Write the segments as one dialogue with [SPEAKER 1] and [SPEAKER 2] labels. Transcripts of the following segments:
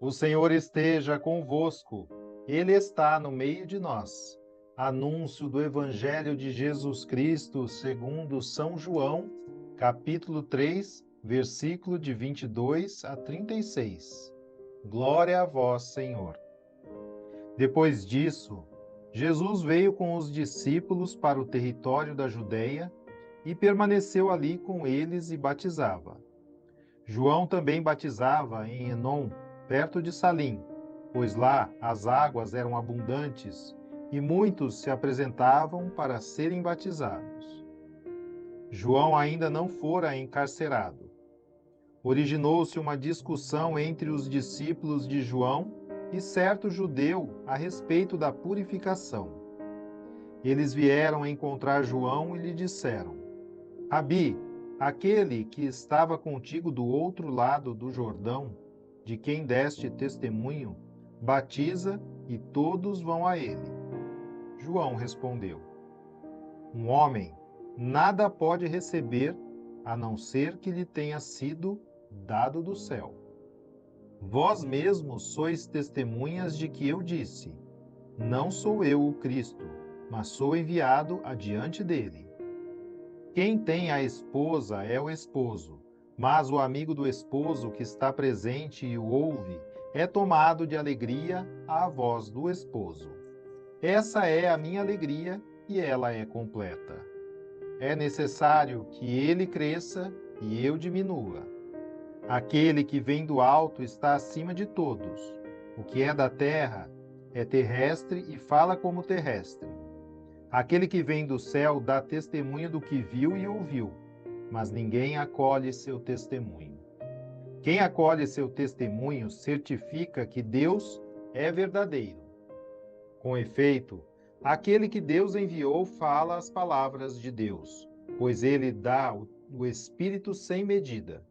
[SPEAKER 1] O Senhor esteja convosco, Ele está no meio de nós. Anúncio do Evangelho de Jesus Cristo segundo São João, capítulo 3, versículo de 22 a 36. Glória a vós, Senhor. Depois disso, Jesus veio com os discípulos para o território da Judéia e permaneceu ali com eles e batizava. João também batizava em Enom, perto de Salim, pois lá as águas eram abundantes e muitos se apresentavam para serem batizados. João ainda não fora encarcerado. Originou-se uma discussão entre os discípulos de João e certo judeu a respeito da purificação. Eles vieram encontrar João e lhe disseram: Rabi, aquele que estava contigo do outro lado do Jordão, de quem deste testemunho, batiza e todos vão a ele. João respondeu: Um homem nada pode receber a não ser que lhe tenha sido dado do céu. Vós mesmos sois testemunhas de que eu disse: Não sou eu o Cristo, mas sou enviado adiante dele. Quem tem a esposa é o esposo, mas o amigo do esposo que está presente e o ouve é tomado de alegria à voz do esposo. Essa é a minha alegria e ela é completa. É necessário que ele cresça e eu diminua. Aquele que vem do alto está acima de todos. O que é da terra é terrestre e fala como terrestre. Aquele que vem do céu dá testemunho do que viu e ouviu, mas ninguém acolhe seu testemunho. Quem acolhe seu testemunho certifica que Deus é verdadeiro. Com efeito, aquele que Deus enviou fala as palavras de Deus, pois ele dá o Espírito sem medida.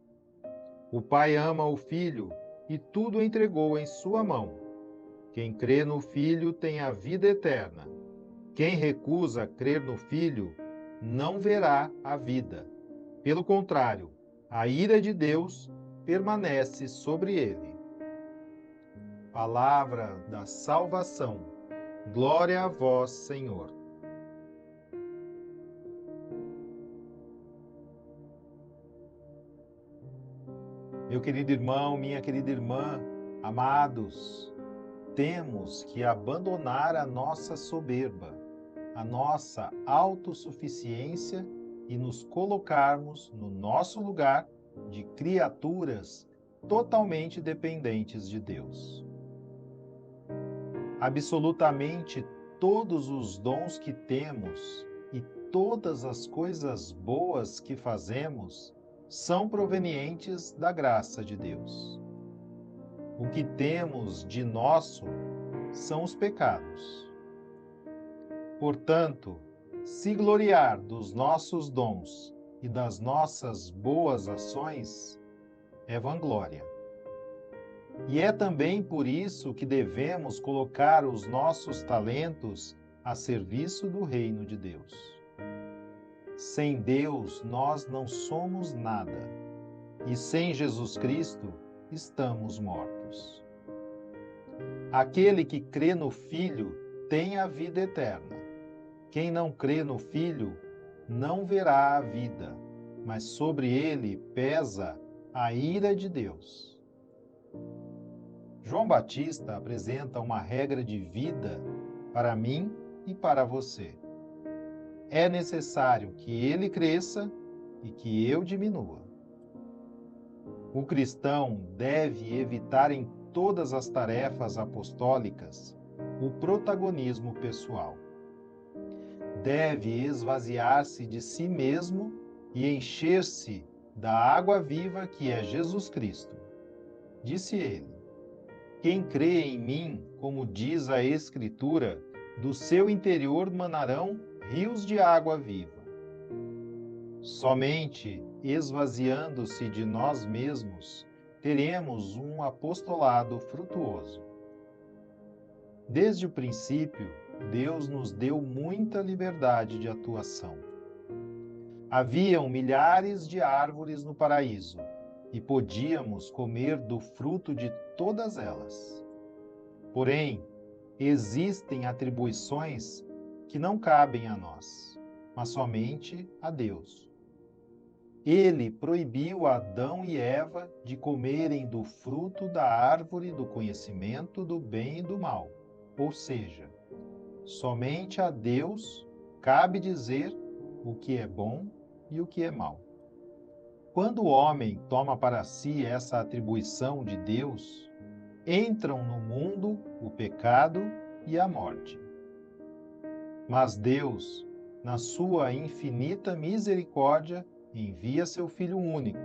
[SPEAKER 1] O Pai ama o Filho e tudo entregou em sua mão. Quem crê no Filho tem a vida eterna. Quem recusa crer no Filho não verá a vida. Pelo contrário, a ira de Deus permanece sobre ele. Palavra da salvação. Glória a vós, Senhor. Meu querido irmão, minha querida irmã, amados, temos que abandonar a nossa soberba, a nossa autossuficiência e nos colocarmos no nosso lugar de criaturas totalmente dependentes de Deus. Absolutamente todos os dons que temos e todas as coisas boas que fazemos são provenientes da graça de Deus. O que temos de nosso são os pecados. Portanto, se gloriar dos nossos dons e das nossas boas ações é vanglória. E é também por isso que devemos colocar os nossos talentos a serviço do reino de Deus. Sem Deus, nós não somos nada, e sem Jesus Cristo, estamos mortos. Aquele que crê no Filho tem a vida eterna. Quem não crê no Filho não verá a vida, mas sobre ele pesa a ira de Deus. João Batista apresenta uma regra de vida para mim e para você. É necessário que ele cresça e que eu diminua. O cristão deve evitar em todas as tarefas apostólicas o protagonismo pessoal. Deve esvaziar-se de si mesmo e encher-se da água viva que é Jesus Cristo. Disse ele: Quem crê em mim, como diz a Escritura, do seu interior manarão rios de água viva. Somente esvaziando-se de nós mesmos, teremos um apostolado frutuoso. Desde o princípio, Deus nos deu muita liberdade de atuação. Haviam milhares de árvores no paraíso, e podíamos comer do fruto de todas elas. Porém, existem atribuições que não cabem a nós, mas somente a Deus. Ele proibiu Adão e Eva de comerem do fruto da árvore do conhecimento do bem e do mal, ou seja, somente a Deus cabe dizer o que é bom e o que é mal. Quando o homem toma para si essa atribuição de Deus, entram no mundo o pecado e a morte. Mas Deus, na sua infinita misericórdia, envia seu Filho único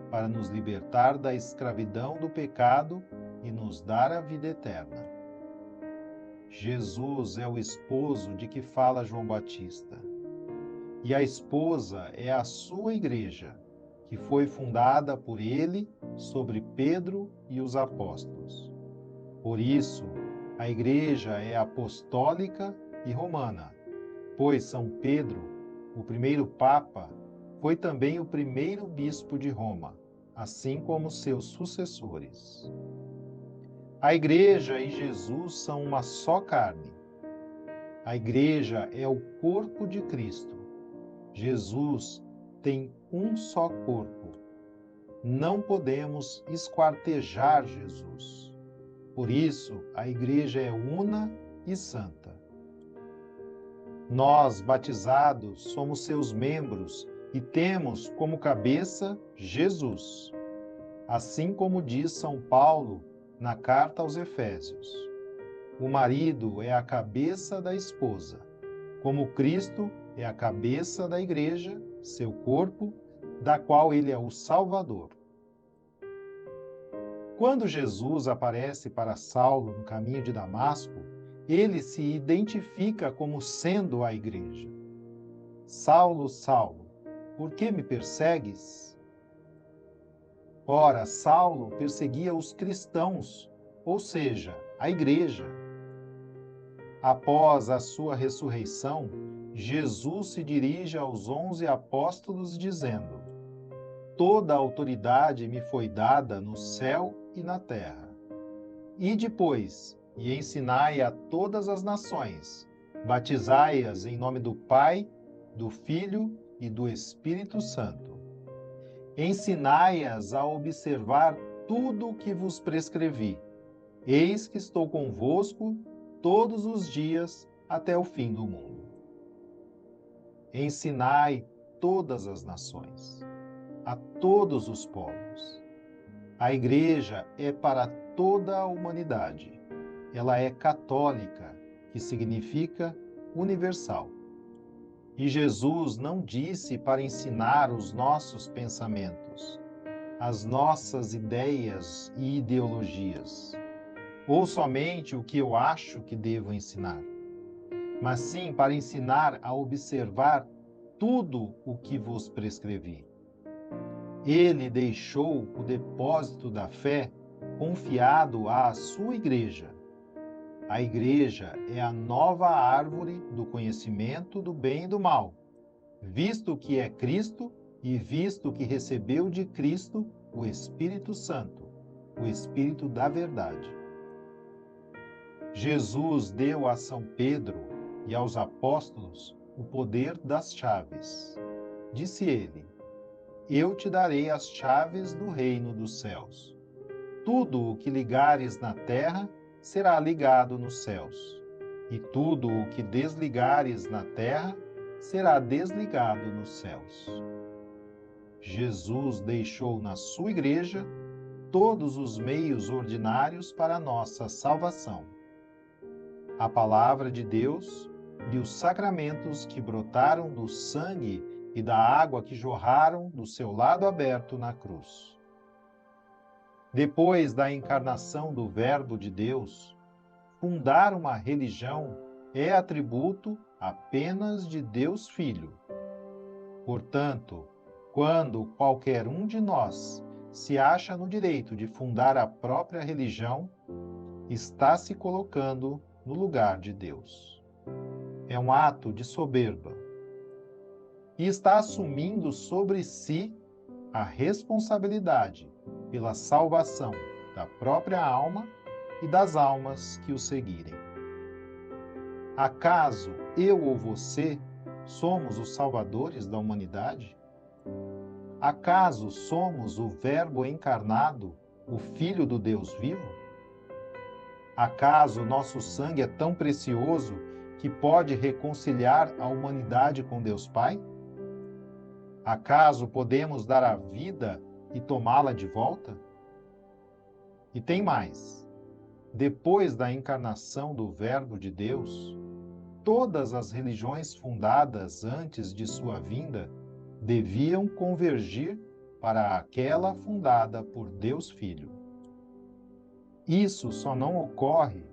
[SPEAKER 1] para nos libertar da escravidão do pecado e nos dar a vida eterna. Jesus é o esposo de que fala João Batista. E a esposa é a sua igreja, que foi fundada por ele sobre Pedro e os apóstolos. Por isso, a igreja é apostólica e romana, pois São Pedro, o primeiro papa, foi também o primeiro bispo de Roma, assim como seus sucessores. A igreja e Jesus são uma só carne. A igreja é o corpo de Cristo. Jesus tem um só corpo. Não podemos esquartejar Jesus. Por isso, a igreja é una e santa. Nós, batizados, somos seus membros e temos como cabeça Jesus. Assim como diz São Paulo na carta aos Efésios: o marido é a cabeça da esposa, como Cristo é a cabeça da igreja, seu corpo, da qual ele é o Salvador. Quando Jesus aparece para Saulo no caminho de Damasco, ele se identifica como sendo a igreja. Saulo, Saulo, por que me persegues? Ora, Saulo perseguia os cristãos, ou seja, a igreja. Após a sua ressurreição, Jesus se dirige aos 11 apóstolos dizendo: toda a autoridade me foi dada no céu e na terra. E depois, e ensinai a todas as nações, batizai-as em nome do Pai, do Filho e do Espírito Santo. Ensinai-as a observar tudo o que vos prescrevi. Eis que estou convosco todos os dias até o fim do mundo. Ensinai todas as nações, a todos os povos. A igreja é para toda a humanidade. Ela é católica, que significa universal. E Jesus não disse para ensinar os nossos pensamentos, as nossas ideias e ideologias, ou somente o que eu acho que devo ensinar, mas sim para ensinar a observar tudo o que vos prescrevi. Ele deixou o depósito da fé confiado à sua igreja. A igreja é a nova árvore do conhecimento do bem e do mal, visto que é Cristo e visto que recebeu de Cristo o Espírito Santo, o Espírito da verdade. Jesus deu a São Pedro e aos apóstolos o poder das chaves. Disse ele: eu te darei as chaves do reino dos céus. Tudo o que ligares na terra será ligado nos céus, e tudo o que desligares na terra será desligado nos céus. Jesus deixou na sua igreja todos os meios ordinários para a nossa salvação: a palavra de Deus e os sacramentos que brotaram do sangue e da água que jorraram do seu lado aberto na cruz. Depois da encarnação do Verbo de Deus, fundar uma religião é atributo apenas de Deus Filho. Portanto, quando qualquer um de nós se acha no direito de fundar a própria religião, está se colocando no lugar de Deus. É um ato de soberba. E está assumindo sobre si a responsabilidade pela salvação da própria alma e das almas que o seguirem. Acaso eu ou você somos os salvadores da humanidade? Acaso somos o Verbo encarnado, o Filho do Deus vivo? Acaso nosso sangue é tão precioso que pode reconciliar a humanidade com Deus Pai? Acaso podemos dar a vida e tomá-la de volta? E tem mais. Depois da encarnação do Verbo de Deus, todas as religiões fundadas antes de sua vinda deviam convergir para aquela fundada por Deus Filho. Isso só não ocorre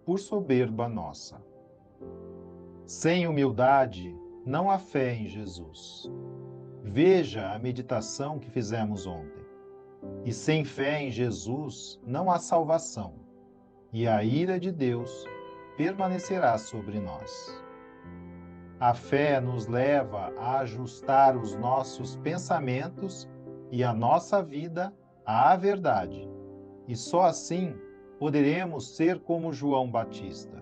[SPEAKER 1] por soberba nossa. Sem humildade, não há fé em Jesus. Veja a meditação que fizemos ontem. E sem fé em Jesus, não há salvação, e a ira de Deus permanecerá sobre nós. A fé nos leva a ajustar os nossos pensamentos e a nossa vida à verdade, e só assim poderemos ser como João Batista,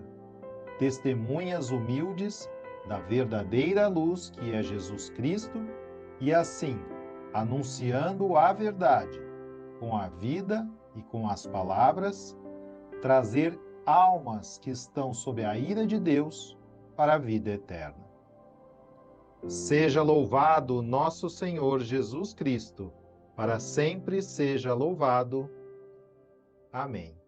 [SPEAKER 1] testemunhas humildes da verdadeira luz que é Jesus Cristo, e assim, anunciando a verdade com a vida e com as palavras, trazer almas que estão sob a ira de Deus para a vida eterna. Seja louvado nosso Senhor Jesus Cristo, para sempre seja louvado. Amém.